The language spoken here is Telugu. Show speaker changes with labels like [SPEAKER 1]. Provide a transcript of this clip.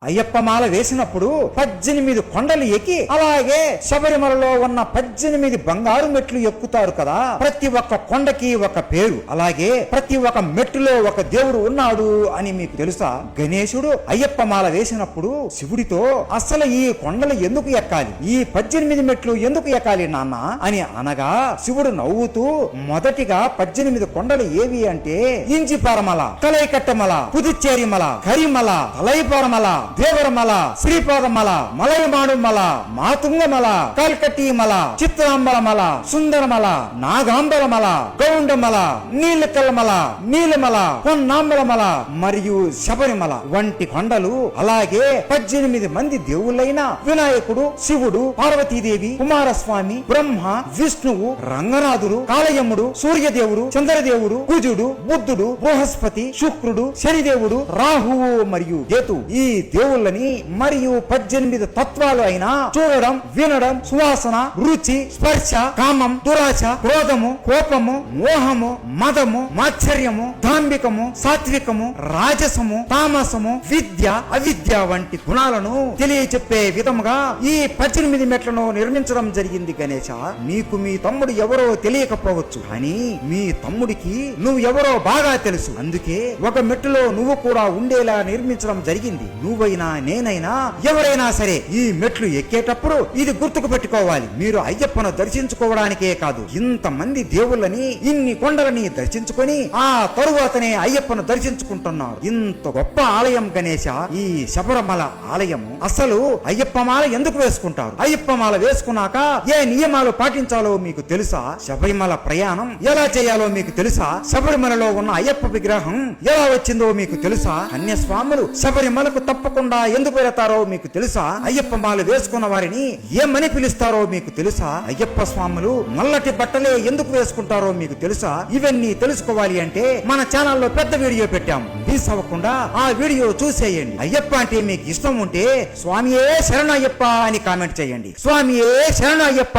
[SPEAKER 1] అయ్యప్ప మాల వేసినప్పుడు 18 కొండలు ఎక్కి అలాగే శబరిమలలో ఉన్న 18 బంగారు మెట్లు ఎక్కుతారు కదా. ప్రతి ఒక్క కొండకి ఒక పేరు, అలాగే ప్రతి ఒక్క మెట్టులో ఒక దేవుడు ఉన్నాడు అని మీకు తెలుసా? గణేశుడు అయ్యప్ప మాల వేసినప్పుడు శివుడితో అసలు ఈ కొండలు ఎందుకు ఎక్కాలి, ఈ 18 మెట్లు ఎందుకు ఎక్కాలి నాన్న అని అనగా శివుడు నవ్వుతూ మొదటిగా 18 కొండలు ఏవి అంటే ఇంజిపారమల, కలైకట్టమల, పుదుచ్చేరిమల, కరిమల, తలైపారమల, దేవరమల, శ్రీపాదమల, మలయమాడుమల, మాతుంగమల, కల్కటీమల, చిత్రాంబరమల, సుందరమల, నాగాంబరమల, గౌండమల, నీలకల్మల, నీలమల, పొన్నాంబరమల మరియు శబరిమల వంటి కొండలు, అలాగే 18 మంది దేవుళ్ళైన వినాయకుడు, శివుడు, పార్వతీదేవి, కుమారస్వామి, బ్రహ్మ, విష్ణువు, రంగనాథుడు, కాళయముడు, సూర్యదేవుడు, చంద్రదేవుడు, కుజుడు, బుద్ధుడు, బృహస్పతి, శుక్రుడు, శనిదేవుడు, రాహువు మరియు కేతు ఈ దేవుళ్ళని మరియు 18 తత్వాలు అయినా చూడడం, వినడం, సువాసన, రుచి, స్పర్శ, కామం, దురాశ, క్రోధము, కోపము, మోహము, మదము, మాత్సర్యము, దాంభికము, సాత్వికము, రాజసము, తామసము, విద్య, అవిద్య వంటి గుణాలను తెలియచెప్పే విధముగా ఈ 18 మెట్లను నిర్మించడం జరిగింది. గణేశ, నీకు మీ తమ్ముడు ఎవరో తెలియకపోవచ్చు, కానీ మీ తమ్ముడికి నువ్వు ఎవరో బాగా తెలుసు. అందుకే ఒక మెట్టులో నువ్వు కూడా ఉండేలా నిర్మించడం జరిగింది. నువ్వైనా, నేనైనా, ఎవరైనా సరే ఈ మెట్లు ఎక్కేటప్పుడు ఇది గుర్తుకు పెట్టుకోవాలి. మీరు అయ్యప్పను దర్శించుకోవడానికే కాదు, ఇంతమంది దేవుళ్ళని, ఇన్ని కొండలని దర్శించుకొని ఆ తరువాతనే అయ్యప్పను దర్శించుకుంటున్నారు. ఇంత గొప్ప ఆలయం గణేశ ఈ శబరిమల ఆలయము. అసలు అయ్యప్ప మాల ఎందుకు వేసుకుంటారు? అయ్యప్ప మాల వేసుకున్నాక ఏ నియమాలు పాటించాలో మీకు తెలుసా? శబరిమల ప్రయాణం ఎలా చేయాలో మీకు తెలుసా? శబరిమలలో ఉన్న అయ్యప్ప విగ్రహం ఎలా వచ్చిందో మీకు తెలుసా? కన్యస్వాములు శబరిమలకు తప్పకుండా ఎందుకు వెళతారో మీకు తెలుసా? అయ్యప్ప మాల వేసుకున్న వారిని ఏమని పిలుస్తారో మీకు తెలుసా? అయ్యప్ప స్వాములు నల్లటి బట్టలే ఎందుకు వేసుకుంటారో మీకు తెలుసా? ఇవన్నీ తెలుసుకోవాలి అంటే మన ఛానల్లో పెద్ద వీడియో పెట్టాము, మిస్ అవ్వకుండా ఆ వీడియో చూసేయండి. అయ్యప్ప అంటే మీకు ఇష్టం ఉంటే స్వామియే శరణయ్యప్ప అని కామెంట్ చేయండి. స్వామియే శరణయ్యప్ప.